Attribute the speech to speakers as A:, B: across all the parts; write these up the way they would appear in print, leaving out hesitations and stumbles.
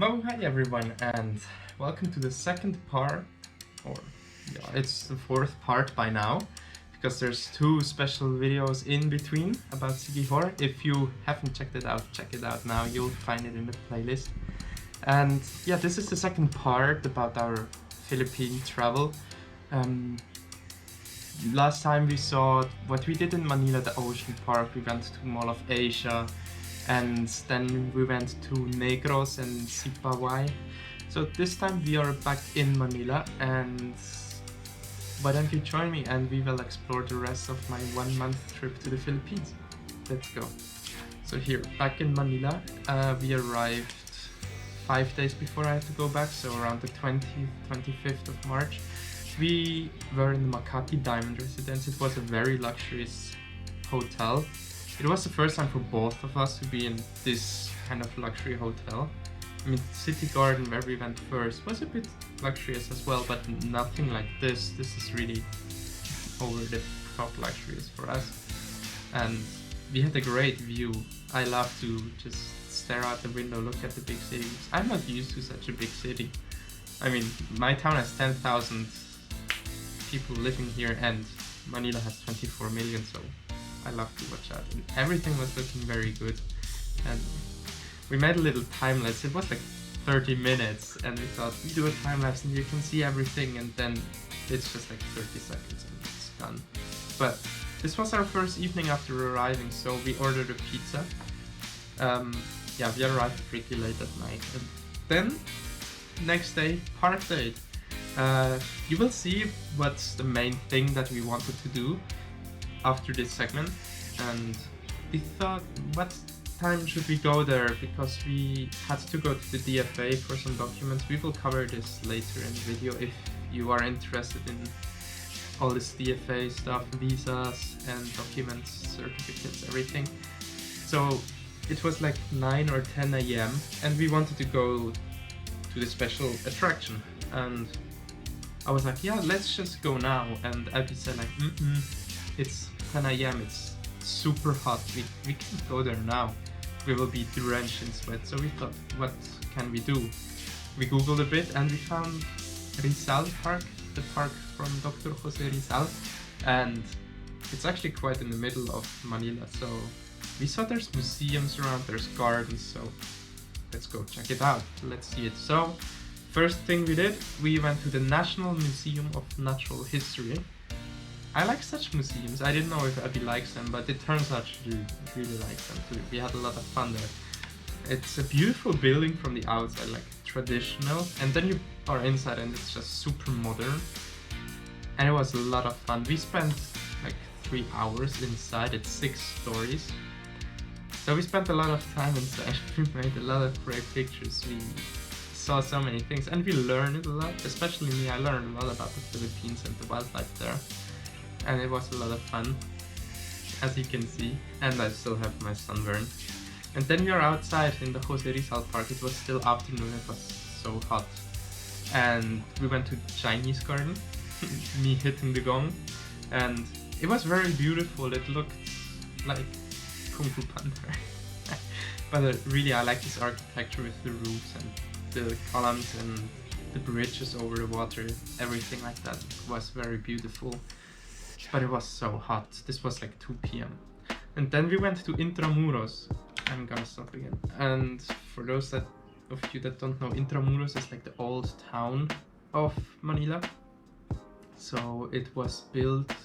A: Mabuhay everyone, and welcome to the second part, or yeah, it's the fourth part by now, because there's two special videos in between about Sigihor. If you haven't checked it out, check it out now, you'll find it in the playlist. And yeah, this is the second part about our Philippine travel. Last time we saw what we did in Manila, the Ocean Park. We went to Mall of Asia, and then we went to Negros and Sipawai. So this time we are back in Manila, and why don't you join me and we will explore the rest of my 1 month trip to the Philippines. Let's go. So here, back in Manila, we arrived 5 days before I had to go back, so around the 20th, 25th of March. We were in the Makati Diamond Residence. It was a very luxurious hotel. It was the first time for both of us to be in this kind of luxury hotel. I mean, City Garden, where we went first, was a bit luxurious as well, but nothing like this. This is really over the top luxurious for us. And we had a great view. I love to just stare out the window, look at the big cities. I'm not used to such a big city. I mean, my town has 10,000 people living here and Manila has 24 million, so I love to watch out. And everything was looking very good. And we made a little time lapse. It was like 30 minutes and we thought we do a time lapse and you can see everything, and then it's just like 30 seconds and it's done. But this was our first evening after arriving, so we ordered a pizza. Yeah, we arrived pretty late at night. And then next day, park date. You will see what's the main thing that we wanted to do after this segment, and we thought, what time should we go there, because we had to go to the DFA for some documents. We will cover this later in the video if you are interested in all this DFA stuff, visas and documents, certificates, everything. So it was like 9 or 10 a.m. and we wanted to go to the special attraction, and I was like, yeah, let's just go now. And Abby said like, it's 10 a.m, it's super hot, we can't go there now, we will be drenched in sweat. So we thought, what can we do? We googled a bit and we found Rizal Park, the park from Dr. Jose Rizal, and it's actually quite in the middle of Manila. So we saw there's museums around, there's gardens, so let's go check it out, let's see it. So first thing we did, we went to the National Museum of Natural History. I like such museums. I didn't know if Abby likes them, but it turns out she really likes them too. We had a lot of fun there. It's a beautiful building from the outside, like traditional, and then you are inside and it's just super modern. And it was a lot of fun. We spent like 3 hours inside. It's 6 stories. So we spent a lot of time inside. We made a lot of great pictures. We saw so many things and we learned a lot. Especially me, I learned a lot about the Philippines and the wildlife there. And it was a lot of fun, as you can see, and I still have my sunburn. And then we are outside in the Jose Rizal Park. It was still afternoon, it was so hot. And we went to Chinese garden, me hitting the gong, and it was very beautiful. It looked like Kung Fu Panda. But really, I like this architecture with the roofs and the columns and the bridges over the water, everything like that. It was very beautiful. But it was so hot. This was like 2 p.m. And then we went to Intramuros. I'm gonna stop again. And for those of you that don't know, Intramuros is like the old town of Manila. So it was built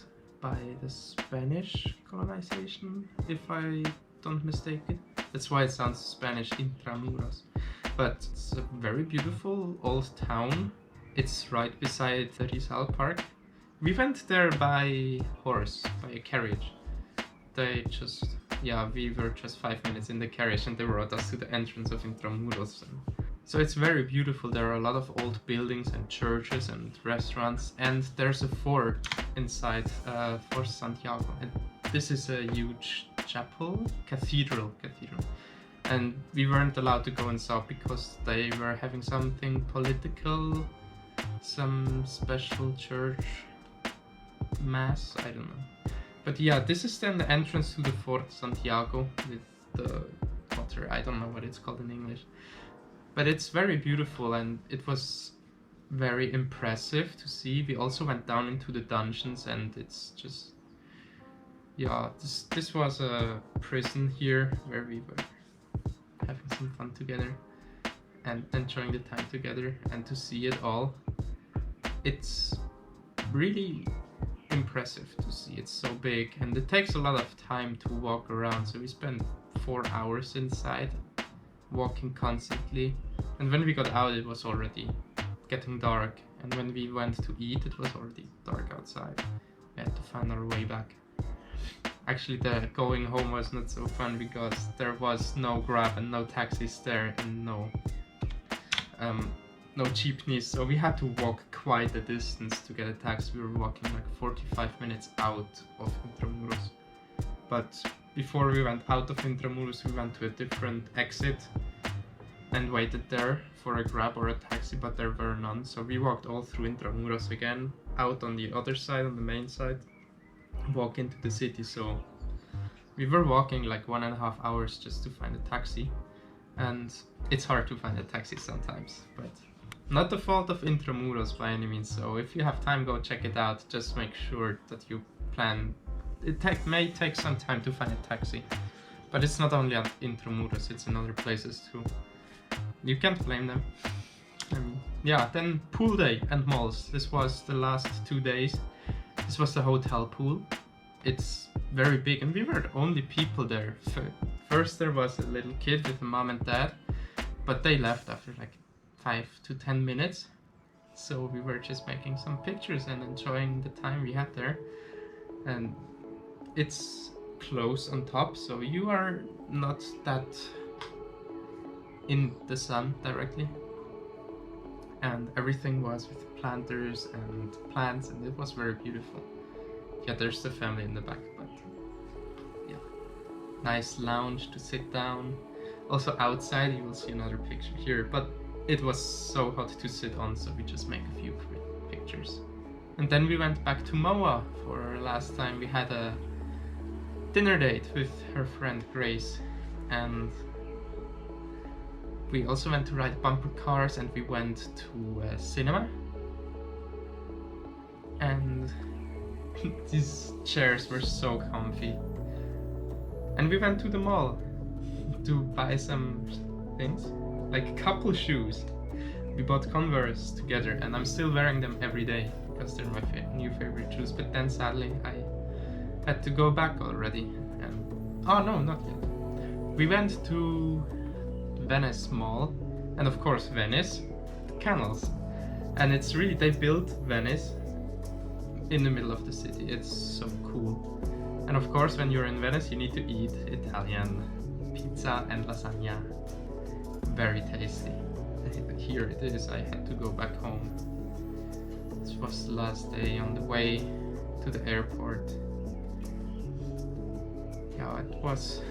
A: by the Spanish colonization, if I don't mistake it. That's why it sounds Spanish, Intramuros. But it's a very beautiful old town. It's right beside the Rizal Park. We went there by horse, by a carriage. We were just 5 minutes in the carriage and they brought us to the entrance of Intramuros. So it's very beautiful. There are a lot of old buildings and churches and restaurants, and there's a fort inside, Fort Santiago. And this is a huge cathedral. And we weren't allowed to go inside because they were having something political, some special church mass, I don't know. But yeah, this is then the entrance to the Fort Santiago with the water. I don't know what it's called in English. But it's very beautiful, and it was very impressive to see. We also went down into the dungeons, and it's just, yeah, this was a prison here where we were having some fun together and enjoying the time together, and to see it all, it's really impressive to see. It's so big, and it takes a lot of time to walk around, so we spent 4 hours inside walking constantly, and when we got out it was already getting dark, and when we went to eat it was already dark outside. We had to find our way back. Actually, the going home was not so fun because there was no Grab and no taxis there, and no jeepneys, so we had to walk quite a distance to get a taxi. We were walking like 45 minutes out of Intramuros. But before we went out of Intramuros, we went to a different exit and waited there for a Grab or a taxi, but there were none. So we walked all through Intramuros again, out on the other side, on the main side, walk into the city. So we were walking like 1.5 hours just to find a taxi, and it's hard to find a taxi sometimes, but not the fault of Intramuros by any means. So if you have time, go check it out. Just make sure that you plan. It may take some time to find a taxi, but it's not only at Intramuros, it's in other places too. You can't blame them. Yeah, then pool day and malls. This was the last 2 days. This was the hotel pool. It's very big, and we were the only people there. First there was a little kid with a mom and dad, but they left after like 5 to 10 minutes. So we were just making some pictures and enjoying the time we had there. And it's close on top, so you are not that in the sun directly. And everything was with planters and plants, and it was very beautiful. Yeah, there's the family in the back, but yeah, nice lounge to sit down. Also outside you will see another picture here, but it was so hot to sit on, so we just make a few pictures. And then we went back to MOA for our last time. We had a dinner date with her friend Grace, and we also went to ride bumper cars, and we went to a cinema. And these chairs were so comfy. And we went to the mall to buy some things, like couple shoes. We bought Converse together, and I'm still wearing them every day because they're my new favorite shoes. But then sadly I had to go back already. And oh no, not yet. We went to Venice Mall, and of course Venice canals. And it's really, they built Venice in the middle of the city. It's so cool. And of course when you're in Venice you need to eat Italian pizza and lasagna. Very tasty. Here it is. I had to go back home. This was the last day on the way to the airport. Yeah, it was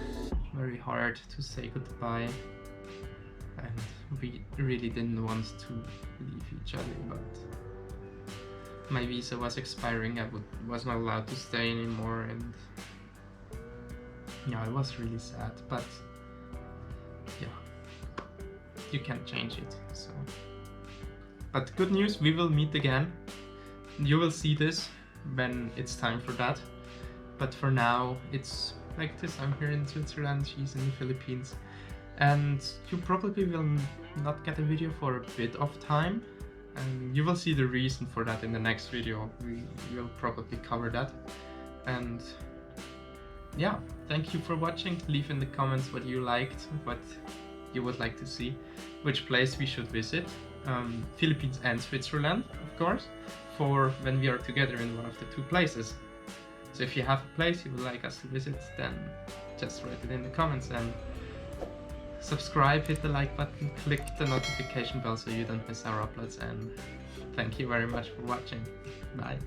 A: very hard to say goodbye, and we really didn't want to leave each other, but my visa was expiring. I was not allowed to stay anymore, and yeah, it was really sad, but yeah, you can't change it. So, but good news, we will meet again. You will see this when it's time for that, but for now it's like this. I'm here in Switzerland, she's in the Philippines, and you probably will not get a video for a bit of time, and you will see the reason for that in the next video. We will probably cover that. And yeah, thank you for watching. Leave in the comments what you liked, what you would like to see, which place we should visit, Philippines and Switzerland, of course, for when we are together in one of the two places. So if you have a place you would like us to visit, then just write it in the comments, and subscribe, hit the like button, click the notification bell so you don't miss our uploads, and thank you very much for watching. Bye.